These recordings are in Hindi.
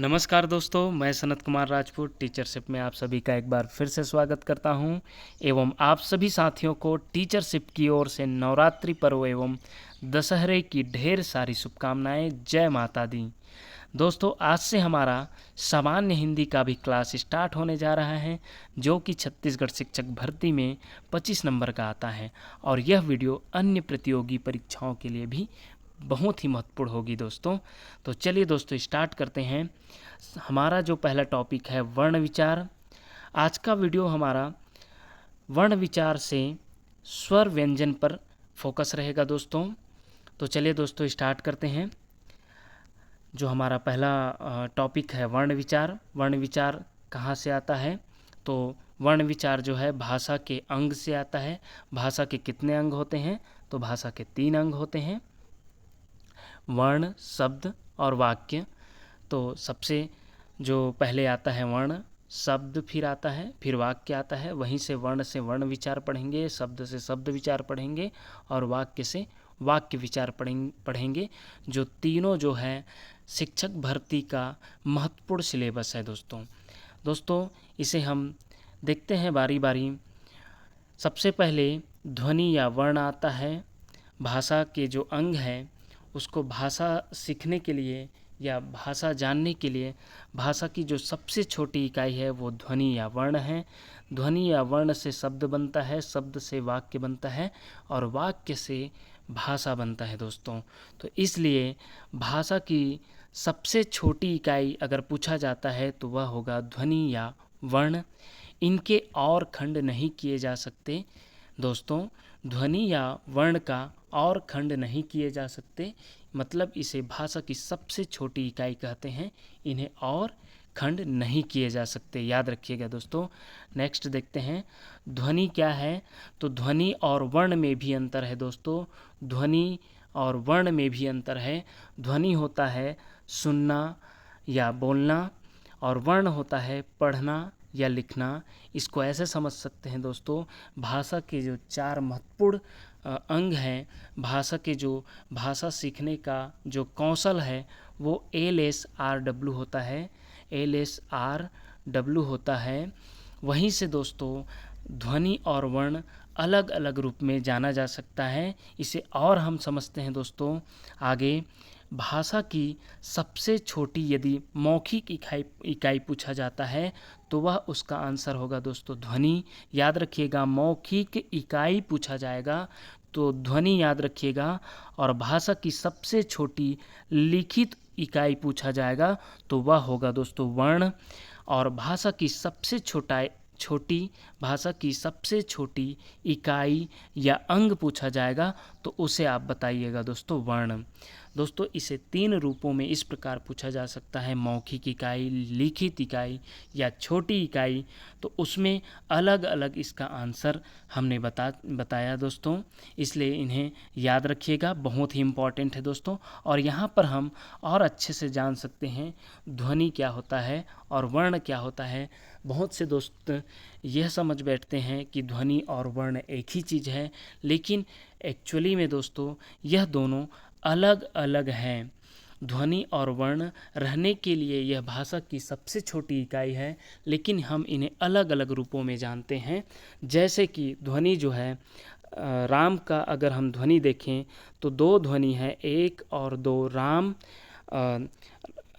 नमस्कार दोस्तों, मैं सनत कुमार राजपूत टीचरशिप में आप सभी का एक बार फिर से स्वागत करता हूं एवं आप सभी साथियों को टीचरशिप की ओर से नवरात्रि पर्व एवं दशहरे की ढेर सारी शुभकामनाएं। जय माता दी। दोस्तों, आज से हमारा सामान्य हिंदी का भी क्लास स्टार्ट होने जा रहा है, जो कि छत्तीसगढ़ शिक्षक भर्ती में 25 नंबर का आता है और यह वीडियो अन्य प्रतियोगी परीक्षाओं के लिए भी बहुत ही महत्वपूर्ण होगी दोस्तों। तो चलिए दोस्तों, स्टार्ट करते हैं। हमारा जो पहला टॉपिक है वर्ण विचार। आज का वीडियो हमारा वर्ण विचार से स्वर व्यंजन पर फोकस रहेगा दोस्तों। तो चलिए दोस्तों, स्टार्ट करते हैं। जो हमारा पहला टॉपिक है वर्ण विचार। वर्ण विचार कहाँ से आता है? तो वर्ण विचार जो है भाषा के अंग से आता है। भाषा के कितने अंग होते हैं? तो भाषा के 3 अंग होते हैं, वर्ण, शब्द और वाक्य। तो सबसे जो पहले आता है वर्ण, शब्द फिर आता है, फिर वाक्य आता है। वहीं से वर्ण विचार पढ़ेंगे, शब्द से शब्द विचार पढ़ेंगे और वाक्य से वाक्य विचार पढ़ेंगे। जो तीनों जो है शिक्षक भर्ती का महत्वपूर्ण सिलेबस है दोस्तों। इसे हम देखते हैं बारी बारी। सबसे पहले ध्वनि या वर्ण आता है। भाषा के जो अंग है उसको भाषा सीखने के लिए या भाषा जानने के लिए भाषा की जो सबसे छोटी इकाई है वो ध्वनि या वर्ण है। ध्वनि या वर्ण से शब्द बनता है, शब्द से वाक्य बनता है और वाक्य से भाषा बनता है दोस्तों। तो इसलिए भाषा की सबसे छोटी इकाई अगर पूछा जाता है तो वह होगा ध्वनि या वर्ण। इनके और खंड नहीं किए जा सकते दोस्तों। ध्वनि या वर्ण का और खंड नहीं किए जा सकते, मतलब इसे भाषा की सबसे छोटी इकाई कहते हैं। इन्हें और खंड नहीं किए जा सकते, याद रखिएगा दोस्तों। नेक्स्ट देखते हैं ध्वनि क्या है। तो ध्वनि और वर्ण में भी अंतर है दोस्तों। ध्वनि और वर्ण में भी अंतर है। ध्वनि होता है सुनना या बोलना और वर्ण होता है पढ़ना या लिखना। इसको ऐसे समझ सकते हैं दोस्तों, भाषा के जो 4 महत्वपूर्ण अंग हैं, भाषा सीखने का जो कौशल है वो LSRW होता है। LSRW होता है। वहीं से दोस्तों ध्वनि और वर्ण अलग अलग रूप में जाना जा सकता है। इसे और हम समझते हैं दोस्तों आगे। भाषा की सबसे छोटी यदि मौखिक इकाई पूछा जाता है तो वह उसका आंसर होगा दोस्तों ध्वनि। याद रखिएगा, मौखिक इकाई पूछा जाएगा तो ध्वनि याद रखिएगा। और भाषा की सबसे छोटी लिखित इकाई पूछा जाएगा तो वह होगा दोस्तों वर्ण। और भाषा की सबसे छोटी इकाई या अंग पूछा जाएगा तो उसे आप बताइएगा दोस्तों वर्ण। दोस्तों, इसे 3 रूपों में इस प्रकार पूछा जा सकता है, मौखिक इकाई, लिखित इकाई या छोटी इकाई। तो उसमें अलग अलग इसका आंसर हमने बताया दोस्तों, इसलिए इन्हें याद रखिएगा, बहुत ही इम्पॉर्टेंट है दोस्तों। और यहाँ पर हम और अच्छे से जान सकते हैं ध्वनि क्या होता है और वर्ण क्या होता है। बहुत से दोस्त यह समझ बैठते हैं कि ध्वनि और वर्ण एक ही चीज़ है, लेकिन एक्चुअली में दोस्तों यह दोनों अलग अलग हैं। ध्वनि और वर्ण रहने के लिए यह भाषा की सबसे छोटी इकाई है, लेकिन हम इन्हें अलग अलग रूपों में जानते हैं। जैसे कि ध्वनि जो है, राम का अगर हम ध्वनि देखें तो 2 ध्वनि है, 1 और 2 राम।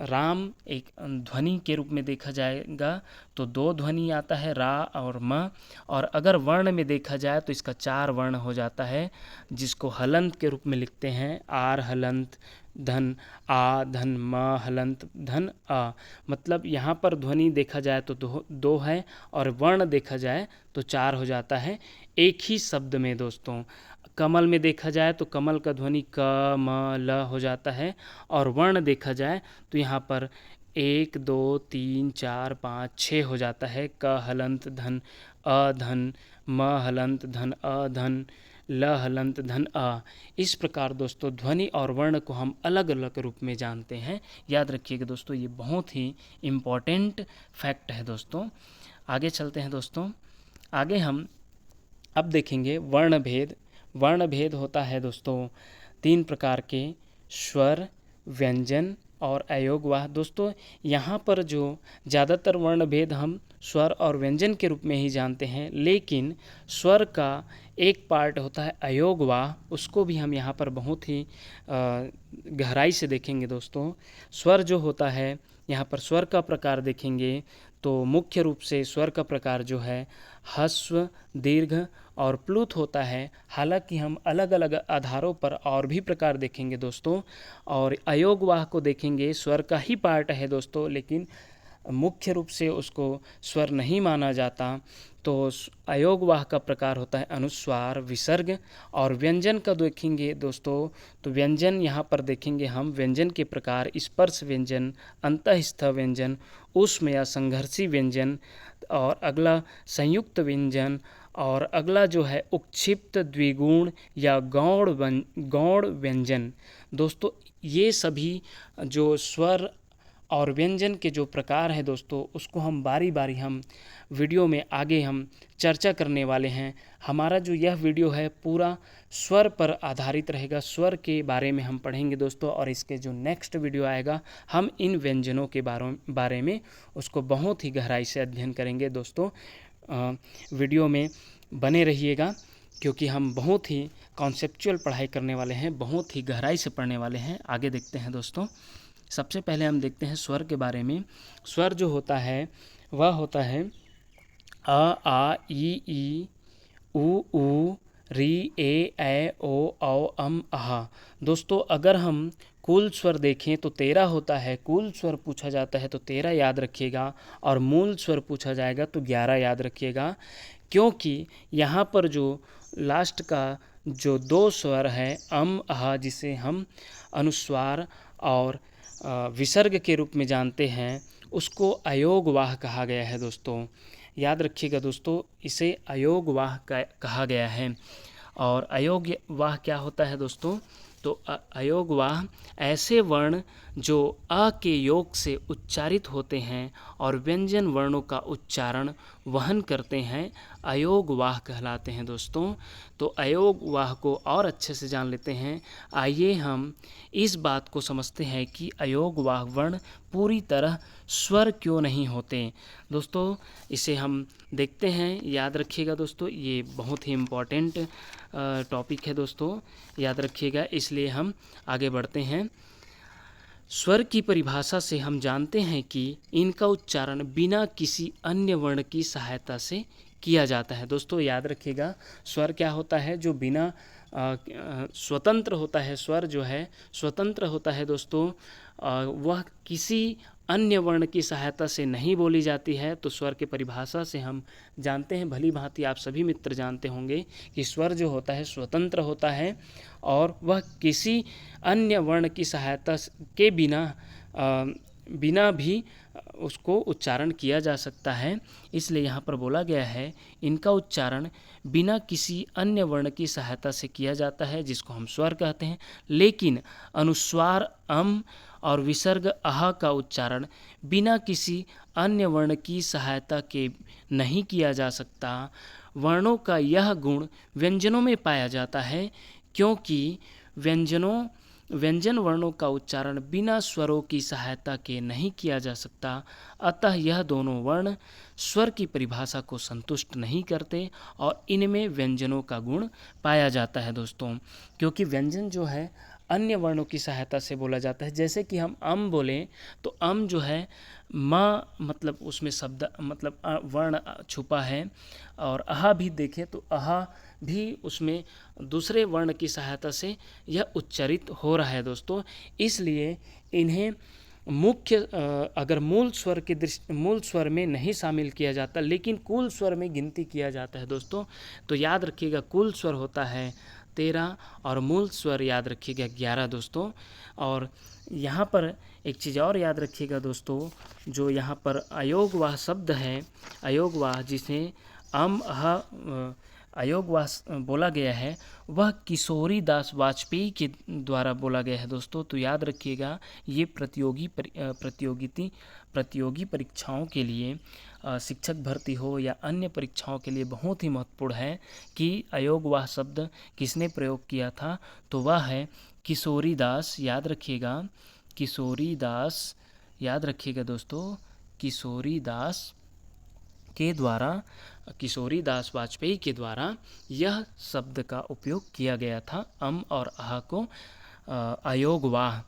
राम एक ध्वनि के रूप में देखा जाएगा तो 2 ध्वनि आता है, रा और म। और अगर वर्ण में देखा जाए तो इसका 4 वर्ण हो जाता है, जिसको हलंत के रूप में लिखते हैं। आर हलंत धन आ धन म हलंत धन आ। मतलब यहाँ पर ध्वनि देखा जाए तो 2 है और वर्ण देखा जाए तो 4 हो जाता है एक ही शब्द में दोस्तों। कमल में देखा जाए तो कमल का ध्वनि क म ल हो जाता है और वर्ण देखा जाए तो यहाँ पर 1 2 3 4 5 6 हो जाता है। क हलंत धन अ धन म हलंत धन अ धन ल हलंत धन अ। इस प्रकार दोस्तों ध्वनि और वर्ण को हम अलग अलग रूप में जानते हैं। याद रखिएगा दोस्तों, ये बहुत ही इम्पॉर्टेंट फैक्ट है दोस्तों। आगे चलते हैं दोस्तों। आगे हम अब देखेंगे वर्ण भेद। वर्ण भेद होता है दोस्तों 3 प्रकार के, स्वर, व्यंजन और अयोगवाह। दोस्तों यहाँ पर जो ज़्यादातर वर्ण भेद हम स्वर और व्यंजन के रूप में ही जानते हैं, लेकिन स्वर का एक पार्ट होता है अयोगवाह, उसको भी हम यहाँ पर बहुत ही गहराई से देखेंगे। दोस्तों स्वर जो होता है, यहाँ पर स्वर का प्रकार देखेंगे तो मुख्य रूप से स्वर का प्रकार जो है ह्रस्व, दीर्घ और प्लुत होता है। हालांकि हम अलग अलग आधारों पर और भी प्रकार देखेंगे दोस्तों, और अयोगवाह को देखेंगे, स्वर का ही पार्ट है दोस्तों, लेकिन मुख्य रूप से उसको स्वर नहीं माना जाता। तो अयोगवाह का प्रकार होता है अनुस्वार, विसर्ग और व्यंजन का देखेंगे दोस्तों। तो व्यंजन यहाँ पर देखेंगे हम व्यंजन के प्रकार स्पर्श व्यंजन, अंतःस्थ व्यंजन, ऊष्म या संघर्षी व्यंजन, और अगला संयुक्त व्यंजन, और अगला जो है उक्षिप्त, द्विगुण या गौण व्यंजन। दोस्तों ये सभी जो स्वर और व्यंजन के जो प्रकार हैं दोस्तों, उसको हम बारी बारी हम वीडियो में आगे हम चर्चा करने वाले हैं। हमारा जो यह वीडियो है पूरा स्वर पर आधारित रहेगा, स्वर के बारे में हम पढ़ेंगे दोस्तों, और इसके जो नेक्स्ट वीडियो आएगा हम इन व्यंजनों के बारे में उसको बहुत ही गहराई से अध्ययन करेंगे। दोस्तों वीडियो में बने रहिएगा, क्योंकि हम बहुत ही कॉन्सेप्चुअल पढ़ाई करने वाले हैं, बहुत ही गहराई से पढ़ने वाले हैं। आगे देखते हैं दोस्तों। सबसे पहले हम देखते हैं स्वर के बारे में। स्वर जो होता है वह होता है अ, आ, ई, उ, री, ए, ओ, औ, अह। दोस्तों अगर हम कुल स्वर देखें तो 13 होता है। कुल स्वर पूछा जाता है तो 13 याद रखिएगा, और मूल स्वर पूछा जाएगा तो 11 याद रखिएगा, क्योंकि यहाँ पर जो लास्ट का जो 2 स्वर है अह, जिसे हम अनुस्वार और विसर्ग के रूप में जानते हैं, उसको अयोगवाह कहा गया है। दोस्तों याद रखिएगा दोस्तों, इसे अयोगवाह कहा गया है। और अयोगवाह क्या होता है दोस्तों? तो अयोगवाह ऐसे वर्ण जो अ के योग से उच्चारित होते हैं और व्यंजन वर्णों का उच्चारण वहन करते हैं, अयोगवाह कहलाते हैं दोस्तों। तो अयोगवाह को और अच्छे से जान लेते हैं। आइए हम इस बात को समझते हैं कि अयोगवाह वर्ण पूरी तरह स्वर क्यों नहीं होते। दोस्तों इसे हम देखते हैं, याद रखिएगा दोस्तों, ये बहुत ही इम्पॉर्टेंट टॉपिक है दोस्तों, याद रखिएगा। इसलिए हम आगे बढ़ते हैं। स्वर की परिभाषा से हम जानते हैं कि इनका उच्चारण बिना किसी अन्य वर्ण की सहायता से किया जाता है। दोस्तों याद रखिएगा, स्वर क्या होता है? जो बिना स्वतंत्र होता है। स्वर जो है स्वतंत्र होता है दोस्तों, वह किसी अन्य वर्ण की सहायता से नहीं बोली जाती है। तो स्वर की परिभाषा से हम जानते हैं, भली भांति आप सभी मित्र जानते होंगे कि स्वर जो होता है स्वतंत्र होता है और वह किसी अन्य वर्ण की सहायता के बिना भी उसको उच्चारण किया जा सकता है। इसलिए यहाँ पर बोला गया है इनका उच्चारण बिना किसी अन्य वर्ण की सहायता से किया जाता है, जिसको हम स्वर कहते हैं। लेकिन अनुस्वार अम और विसर्ग अह का उच्चारण बिना किसी अन्य वर्ण की सहायता के नहीं किया जा सकता। वर्णों का यह गुण व्यंजनों में पाया जाता है, क्योंकि व्यंजन वर्णों का उच्चारण बिना स्वरों की सहायता के नहीं किया जा सकता। अतः यह दोनों वर्ण स्वर की परिभाषा को संतुष्ट नहीं करते और इनमें व्यंजनों का गुण पाया जाता है दोस्तों। क्योंकि व्यंजन जो है अन्य वर्णों की सहायता से बोला जाता है। जैसे कि हम अम बोलें तो अम जो है म मतलब उसमें शब्द मतलब वर्ण छुपा है, और अहा भी देखें तो अहा भी उसमें दूसरे वर्ण की सहायता से यह उच्चारित हो रहा है दोस्तों। इसलिए इन्हें मुख्य अगर मूल स्वर में नहीं शामिल किया जाता, लेकिन कुल स्वर में गिनती किया जाता है दोस्तों। तो याद रखिएगा, कुल स्वर होता है 13 और मूल स्वर याद रखिएगा 11 दोस्तों। और यहाँ पर एक चीज़ और याद रखिएगा दोस्तों, जो यहाँ पर अयोगवाह शब्द है, अयोगवाह जिसे अयोगवाह बोला गया है, वह किशोरीदास वाजपेयी के द्वारा बोला गया है दोस्तों। तो याद रखिएगा, ये प्रतियोगी परीक्षाओं के लिए, शिक्षक भर्ती हो या अन्य परीक्षाओं के लिए बहुत ही महत्वपूर्ण है कि अयोगवाह शब्द किसने प्रयोग किया था। तो वह है किशोरीदास, याद रखिएगा, किशोरीदास, याद रखिएगा दोस्तों, किशोरीदास के द्वारा, किशोरीदास वाजपेयी के द्वारा यह शब्द का उपयोग किया गया था, अम और आह को अयोगवाह।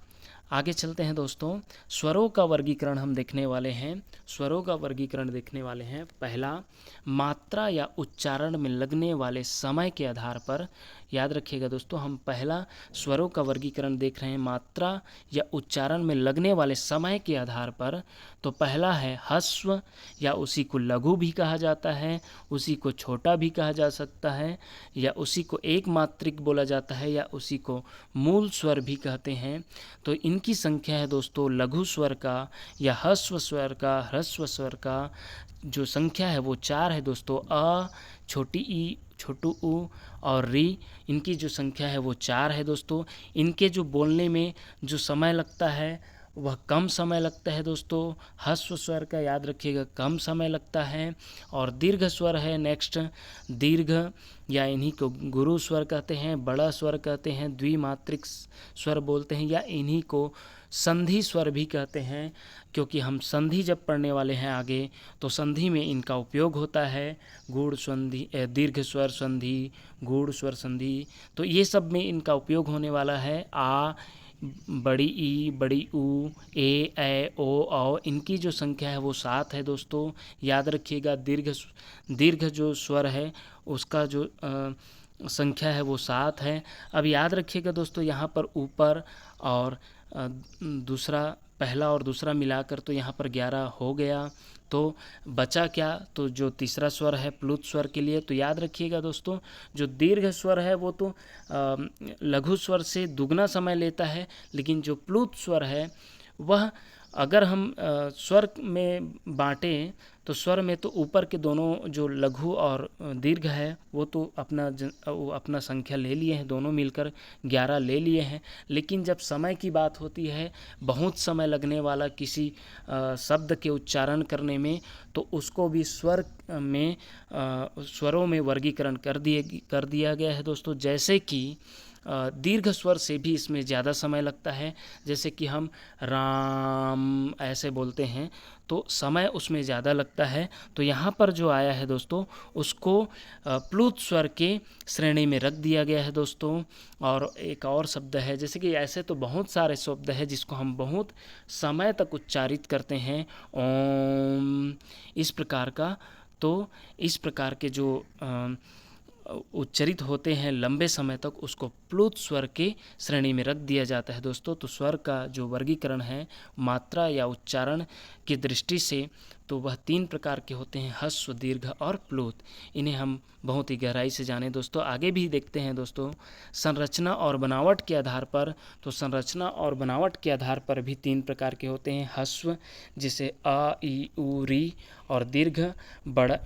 आगे चलते हैं दोस्तों, स्वरों का वर्गीकरण हम देखने वाले हैं। स्वरों का वर्गीकरण देखने वाले हैं। पहला, मात्रा या उच्चारण में लगने वाले समय के आधार पर। याद रखिएगा दोस्तों, हम पहला स्वरों का वर्गीकरण देख रहे हैं मात्रा या उच्चारण में लगने वाले समय के आधार पर। तो पहला है ह्रस्व, या उसी को लघु भी कहा जाता है, उसी को छोटा भी कहा जा सकता है, या उसी को एक मात्रिक बोला जाता है, या उसी को मूल स्वर भी कहते हैं। तो इनकी संख्या है दोस्तों, लघु स्वर का या ह्रस्व स्वर का जो संख्या है वो 4 है दोस्तों। अ, छोटी ई, छोटू ऊ और री, इनकी जो संख्या है वो 4 है दोस्तों। इनके जो बोलने में जो समय लगता है वह कम समय लगता है दोस्तों। ह्रस्व स्वर का याद रखिएगा कम समय लगता है। और दीर्घ स्वर है नेक्स्ट, दीर्घ, या इन्हीं को गुरु स्वर कहते हैं, बड़ा स्वर कहते हैं, द्विमात्रिक स्वर बोलते हैं, या इन्हीं को संधि स्वर भी कहते हैं, क्योंकि हम संधि जब पढ़ने वाले हैं आगे तो संधि में इनका उपयोग होता है। गूढ़ संधि, दीर्घ स्वर संधि, गूढ़ स्वर संधि, तो ये सब में इनका उपयोग होने वाला है। आ, बड़ी ई, बड़ी ऊ, ए ओ औ, इनकी जो संख्या है वो 7 है दोस्तों। याद रखिएगा दीर्घ जो स्वर है उसका जो संख्या है वो 7 है। अब याद रखिएगा दोस्तों, यहाँ पर ऊपर और दूसरा, पहला और दूसरा मिलाकर तो यहाँ पर 11 हो गया। तो बचा क्या, तो जो तीसरा स्वर है प्लुत स्वर के लिए, तो याद रखिएगा दोस्तों, जो दीर्घ स्वर है वो तो लघु स्वर से दुगना समय लेता है, लेकिन जो प्लुत स्वर है वह अगर हम स्वर में बांटें तो स्वर में तो ऊपर के दोनों जो लघु और दीर्घ है वो तो अपना संख्या ले लिए हैं, दोनों मिलकर 11 ले लिए हैं। लेकिन जब समय की बात होती है, बहुत समय लगने वाला किसी शब्द के उच्चारण करने में, तो उसको भी स्वरों में वर्गीकरण कर दिया गया है दोस्तों। जैसे कि दीर्घ स्वर से भी इसमें ज़्यादा समय लगता है, जैसे कि हम राम ऐसे बोलते हैं तो समय उसमें ज़्यादा लगता है। तो यहाँ पर जो आया है दोस्तों उसको प्लुत स्वर के श्रेणी में रख दिया गया है दोस्तों। और एक और शब्द है, जैसे कि ऐसे तो बहुत सारे शब्द हैं जिसको हम बहुत समय तक उच्चारित करते हैं, ओम, इस प्रकार का। तो इस प्रकार के जो उच्चरित होते हैं लंबे समय तक, उसको प्लुत स्वर के श्रेणी में रख दिया जाता है दोस्तों। तो स्वर का जो वर्गीकरण है मात्रा या उच्चारण की दृष्टि से, तो वह 3 प्रकार के होते हैं, ह्रस्व, दीर्घ और प्लुत। इन्हें हम बहुत ही गहराई से जाने दोस्तों। आगे भी देखते हैं दोस्तों, संरचना और बनावट के आधार पर। तो संरचना और बनावट के आधार पर भी 3 प्रकार के होते हैं, ह्रस्व जिसे अ, ई, उ, री, और दीर्घ बड़ा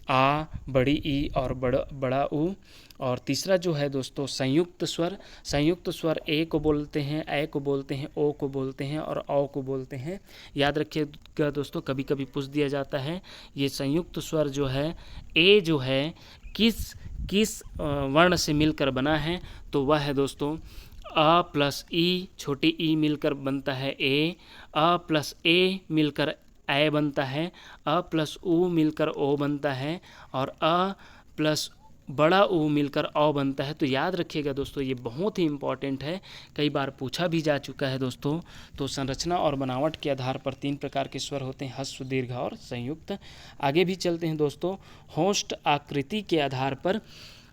आ, बड़ी ई और बड़ा ऊ। और तीसरा जो है दोस्तों संयुक्त स्वर। संयुक्त स्वर ए को बोलते हैं, ए को बोलते हैं, ओ को बोलते हैं और औ को बोलते हैं। याद रखिएगा दोस्तों, कभी कभी पूछ दिया जाता है ये संयुक्त स्वर जो है, ए जो है किस वर्ण से मिलकर बना है, तो वह है दोस्तों अ प्लस ई, छोटी ई मिलकर बनता है ए, अ प्लस ए मिलकर ए बनता है, अ प्लस उ मिलकर ओ बनता है, और अ प्लस बड़ा ऊ मिलकर औ बनता है। तो याद रखिएगा दोस्तों, ये बहुत ही इम्पॉर्टेंट है, कई बार पूछा भी जा चुका है दोस्तों। तो संरचना और बनावट के आधार पर 3 प्रकार के स्वर होते हैं, ह्रस्व, दीर्घ और संयुक्त। आगे भी चलते हैं दोस्तों, होस्ट आकृति के आधार पर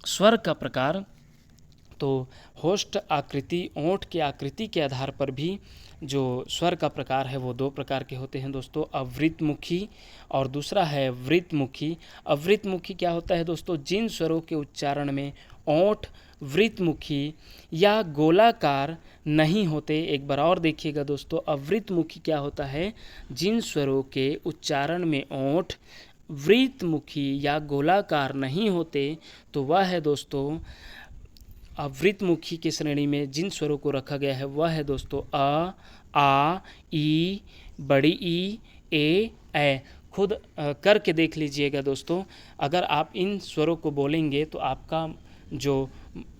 स्वर का प्रकार। तो होस्ट आकृति, ओंठ की आकृति के आधार पर भी जो स्वर का प्रकार है वो 2 प्रकार के होते हैं दोस्तों, अवृतमुखी और दूसरा है वृतमुखी। अवृतमुखी क्या होता है दोस्तों, जिन स्वरों के उच्चारण में ओंठ वृतमुखी या गोलाकार नहीं होते। एक बार और देखिएगा दोस्तों, अवृतमुखी क्या होता है, जिन स्वरों के उच्चारण में ओंठ वृतमुखी या गोलाकार नहीं होते, तो वह है दोस्तों अवृतमुखी की श्रेणी में जिन स्वरों को रखा गया है वह है दोस्तों अ, आ, ई, बड़ी ई, ए। खुद करके देख लीजिएगा दोस्तों, अगर आप इन स्वरों को बोलेंगे तो आपका जो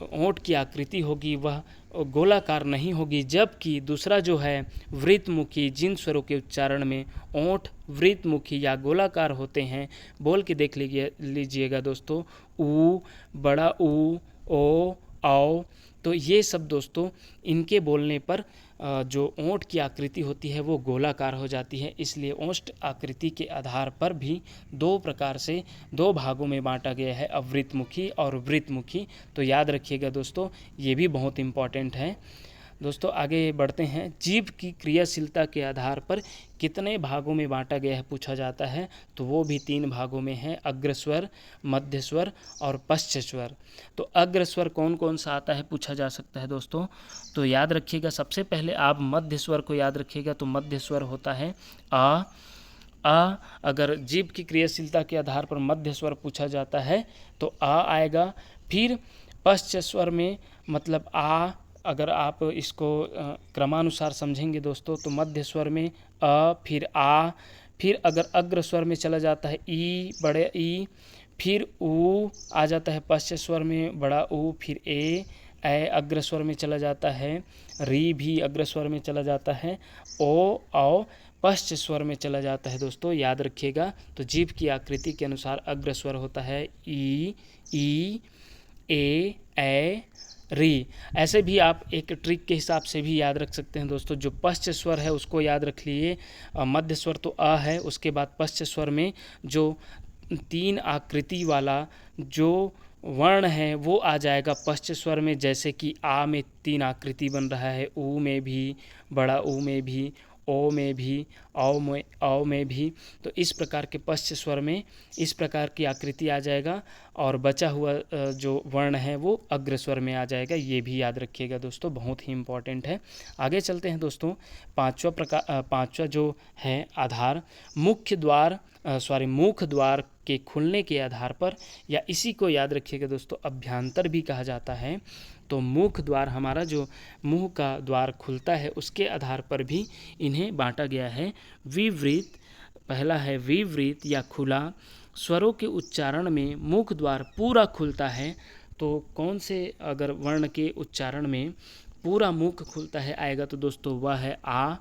ओंठ की आकृति होगी वह गोलाकार नहीं होगी, जबकि दूसरा जो है वृत्तमुखी, जिन स्वरों के उच्चारण में ओंठ वृत्तमुखी या गोलाकार होते हैं, बोल के देख लीजिएगा दोस्तों, ऊ, बड़ा ऊ, ओ, औ। तो ये सब दोस्तों इनके बोलने पर जो ओंठ की आकृति होती है वो गोलाकार हो जाती है। इसलिए ओष्ठ आकृति के आधार पर भी दो प्रकार से दो भागों में बांटा गया है, अवृत्तमुखी और वृत्तमुखी। तो याद रखिएगा दोस्तों, ये भी बहुत इम्पॉर्टेंट है। दोस्तों आगे बढ़ते हैं। जीभ की क्रियाशीलता के आधार पर कितने भागों में बांटा गया है पूछा जाता है, तो वो भी 3 भागों में है, अग्रस्वर, मध्यस्वर और पश्चस्वर। तो अग्रस्वर कौन कौन सा आता है पूछा जा सकता है दोस्तों। तो याद रखिएगा, सबसे पहले आप मध्यस्वर को याद रखिएगा। तो मध्यस्वर होता है आ। अगर जीभ की क्रियाशीलता के आधार पर मध्यस्वर पूछा जाता है तो आ आएगा। फिर पश्चस्वर में मतलब आ, अगर आप इसको क्रमानुसार समझेंगे दोस्तों तो मध्य स्वर में अ, फिर आ, फिर अगर अग्र स्वर में चला जाता है ई, बड़े ई, फिर ऊ आ जाता है पश्च स्वर में बड़ा ऊ, फिर ए अग्र स्वर में चला जाता है, री भी अग्र स्वर में चला जाता है, ओ औ पश्च स्वर में चला जाता है। दोस्तों याद रखिएगा, तो जीभ की आकृति के अनुसार अग्र स्वर होता है ई, ए, री। ऐसे भी आप एक ट्रिक के हिसाब से भी याद रख सकते हैं दोस्तों। जो पश्च स्वर है उसको याद रख लिए, मध्य स्वर तो अ है, उसके बाद पश्च स्वर में जो 3 आकृति वाला जो वर्ण है वो आ जाएगा पश्च स्वर में। जैसे कि आ में 3 आकृति बन रहा है, ऊ में भी, बड़ा ऊ में भी, ओ में भी, औ में भी। तो इस प्रकार के पश्च स्वर में इस प्रकार की आकृति आ जाएगा, और बचा हुआ जो वर्ण है वो अग्र स्वर में आ जाएगा। ये भी याद रखिएगा दोस्तों, बहुत ही इम्पॉर्टेंट है। आगे चलते हैं दोस्तों। पांचवा जो है आधार, मुख द्वार के खुलने के आधार पर, या इसी को याद रखिएगा दोस्तों अभ्यांतर भी कहा जाता है। तो मुख द्वार, हमारा जो मुंह का द्वार खुलता है उसके आधार पर भी इन्हें बांटा गया है। विवृत, पहला है विवृत या खुला, स्वरों के उच्चारण में मुख द्वार पूरा खुलता है। तो कौन से अगर वर्ण के उच्चारण में पूरा मुख खुलता है आएगा, तो दोस्तों वह है आ।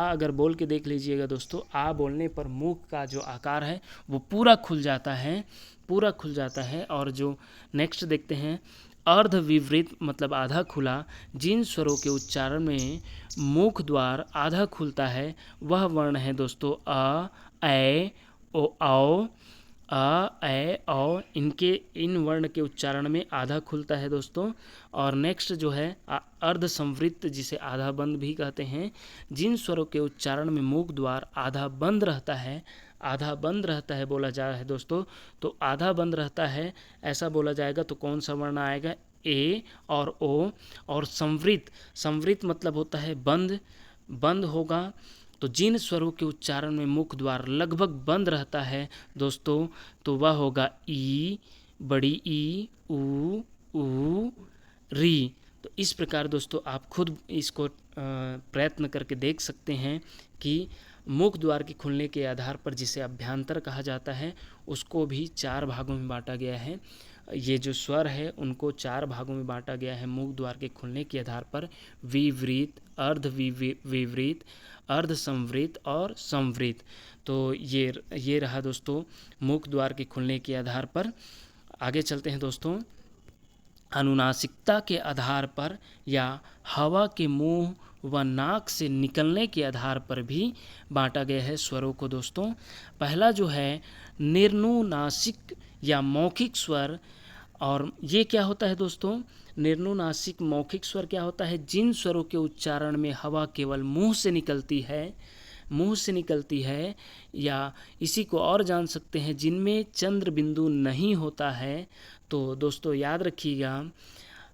अगर बोल के देख लीजिएगा दोस्तों, आ बोलने पर मुख का जो आकार है वो पूरा खुल जाता है। और जो नेक्स्ट देखते हैं, अर्ध विवृत मतलब आधा खुला, जिन स्वरों के उच्चारण में मुख द्वार आधा खुलता है वह वर्ण है दोस्तों अ, ऐ, ओ, औ। इन वर्ण के उच्चारण में आधा खुलता है दोस्तों। और नेक्स्ट जो है अर्ध संवृत्त, जिसे आधा बंद भी कहते हैं, जिन स्वरों के उच्चारण में मुख द्वार आधा बंद रहता है बोला जा रहा है दोस्तों। तो आधा बंद रहता है ऐसा बोला जाएगा तो कौन सा वर्ण आएगा, ए और ओ। और संवृत्त मतलब होता है बंद होगा। तो जिन स्वरों के उच्चारण में मुख द्वार लगभग बंद रहता है दोस्तों, तो वह होगा ई, बड़ी ई, ऊ, री। तो इस प्रकार दोस्तों आप खुद इसको प्रयत्न करके देख सकते हैं कि मुख द्वार के खुलने के आधार पर, जिसे अभ्यांतर कहा जाता है, उसको भी 4 भागों में बांटा गया है। ये जो स्वर है उनको 4 भागों में बांटा गया है मुख द्वार के खुलने के आधार पर, विवृत, अर्ध विवृत, अर्ध संवृत और संवृत। तो ये रहा दोस्तों मुख द्वार के खुलने के आधार पर। आगे चलते हैं दोस्तों। अनुनासिकता के आधार पर या हवा के मुंह व नाक से निकलने के आधार पर भी बांटा गया है स्वरों को दोस्तों। पहला जो है निर्नुनासिक या मौखिक स्वर, और ये क्या होता है दोस्तों, निर्नुनासिक मौखिक स्वर क्या होता है, जिन स्वरों के उच्चारण में हवा केवल मुंह से निकलती है, या इसी को और जान सकते हैं जिनमें चंद्र बिंदु नहीं होता है। तो दोस्तों याद रखिएगा,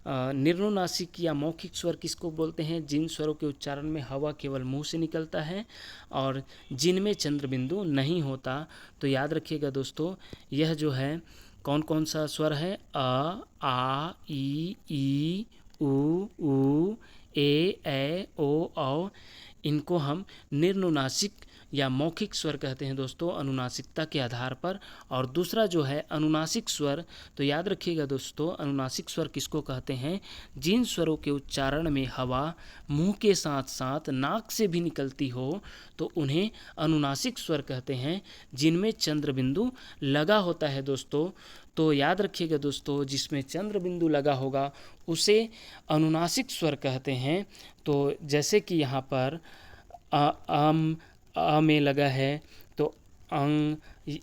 निर्नुनासिक या मौखिक स्वर किसको बोलते हैं, जिन स्वरों के उच्चारण में हवा केवल मुंह से निकलता है और जिनमें चंद्र बिंदु नहीं होता। तो याद रखिएगा दोस्तों, यह जो है कौन कौन सा स्वर है, अ, आ, ई, ऊ, ए, ओ, औ। इनको हम निर्नुनासिक या मौखिक स्वर कहते हैं दोस्तों अनुनासिकता के आधार पर। और दूसरा जो है अनुनासिक स्वर, तो याद रखिएगा दोस्तों अनुनासिक स्वर किसको कहते हैं, जिन स्वरों के उच्चारण में हवा मुंह के साथ साथ नाक से भी निकलती हो तो उन्हें अनुनासिक स्वर कहते हैं, जिनमें चंद्र बिंदु लगा होता है दोस्तों। तो याद रखिएगा दोस्तों जिसमें चंद्र बिंदु लगा होगा उसे अनुनासिक स्वर कहते हैं। तो जैसे कि यहाँ पर अ में लगा है तो अंग,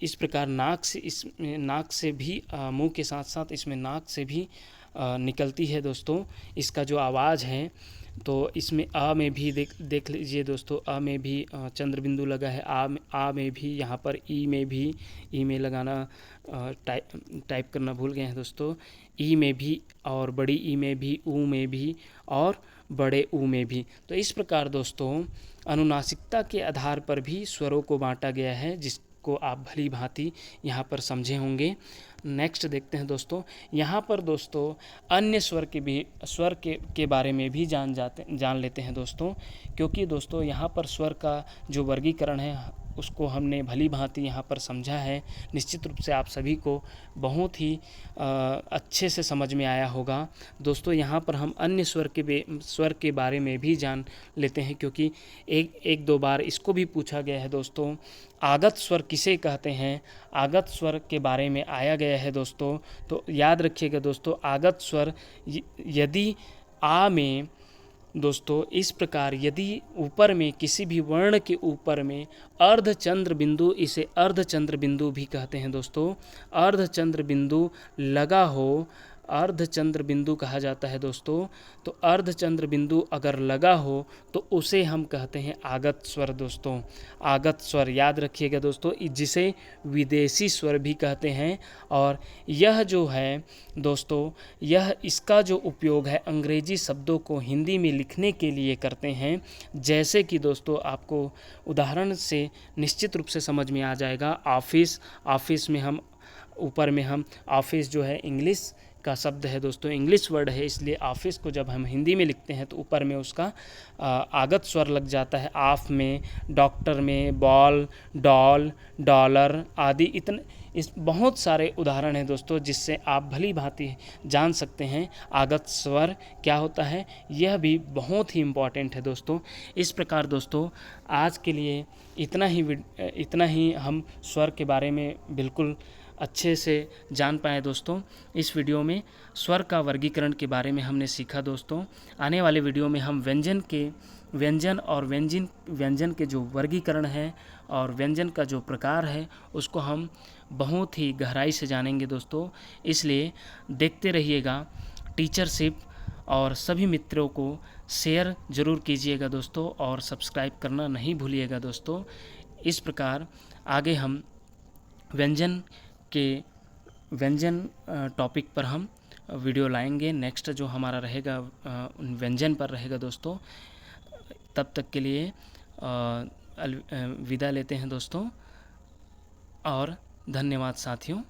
इस प्रकार नाक से भी मुंह के साथ साथ इसमें नाक से भी निकलती है दोस्तों इसका जो आवाज़ है। तो इसमें आ में भी देख लीजिए दोस्तों, आ में भी चंद्र बिंदु लगा है, आ में भी, यहाँ पर ई में भी, ई में लगाना टाइप करना भूल गए हैं दोस्तों, ई में भी और बड़ी ई में भी, ऊ में भी और बड़े ऊ में भी। तो इस प्रकार दोस्तों अनुनासिकता के आधार पर भी स्वरों को बांटा गया है, जिसको आप भली भांति यहाँ पर समझे होंगे। नेक्स्ट देखते हैं दोस्तों, यहाँ पर दोस्तों अन्य स्वर के बारे में भी जान लेते हैं दोस्तों, क्योंकि दोस्तों यहाँ पर स्वर का जो वर्गीकरण है उसको हमने भली भांति यहाँ पर समझा है। निश्चित रूप से आप सभी को बहुत ही अच्छे से समझ में आया होगा दोस्तों। यहाँ पर हम अन्य स्वर के बारे में भी जान लेते हैं, क्योंकि एक दो बार इसको भी पूछा गया है दोस्तों, आगत स्वर किसे कहते हैं, आगत स्वर के बारे में आया गया है दोस्तों। तो याद रखिएगा दोस्तों आगत स्वर यदि आ में दोस्तों इस प्रकार, यदि ऊपर में किसी भी वर्ण के ऊपर में अर्धचंद्र बिंदु, इसे अर्धचंद्र बिंदु भी कहते हैं दोस्तों, अर्धचंद्र बिंदु लगा हो, अर्धचंद्र बिंदु कहा जाता है दोस्तों। तो अर्धचंद्र बिंदु अगर लगा हो तो उसे हम कहते हैं आगत स्वर दोस्तों, आगत स्वर याद रखिएगा दोस्तों, जिसे विदेशी स्वर भी कहते हैं। और यह जो है दोस्तों, यह इसका जो उपयोग है अंग्रेजी शब्दों को हिंदी में लिखने के लिए करते हैं। जैसे कि दोस्तों आपको उदाहरण से निश्चित रूप से समझ में आ जाएगा, ऑफिस में हम ऊपर में हम ऑफिस जो है इंग्लिश का शब्द है दोस्तों, इंग्लिश वर्ड है, इसलिए ऑफिस को जब हम हिंदी में लिखते हैं तो ऊपर में उसका आगत स्वर लग जाता है। ऑफ में, डॉक्टर में, बॉल, डॉल, डॉलर आदि इस बहुत सारे उदाहरण हैं दोस्तों, जिससे आप भली भांति जान सकते हैं आगत स्वर क्या होता है। यह भी बहुत ही इम्पॉर्टेंट है दोस्तों। इस प्रकार दोस्तों आज के लिए इतना ही हम स्वर के बारे में बिल्कुल अच्छे से जान पाए दोस्तों। इस वीडियो में स्वर का वर्गीकरण के बारे में हमने सीखा दोस्तों। आने वाले वीडियो में हम व्यंजन के जो वर्गीकरण है और व्यंजन का जो प्रकार है उसको हम बहुत ही गहराई से जानेंगे दोस्तों। इसलिए देखते रहिएगा टीचरशिप, और सभी मित्रों को शेयर ज़रूर कीजिएगा दोस्तों, और सब्सक्राइब करना नहीं भूलिएगा दोस्तों। इस प्रकार आगे हम व्यंजन टॉपिक पर हम वीडियो लाएंगे। नेक्स्ट जो हमारा रहेगा व्यंजन पर रहेगा दोस्तों। तब तक के लिए विदा लेते हैं दोस्तों, और धन्यवाद साथियों।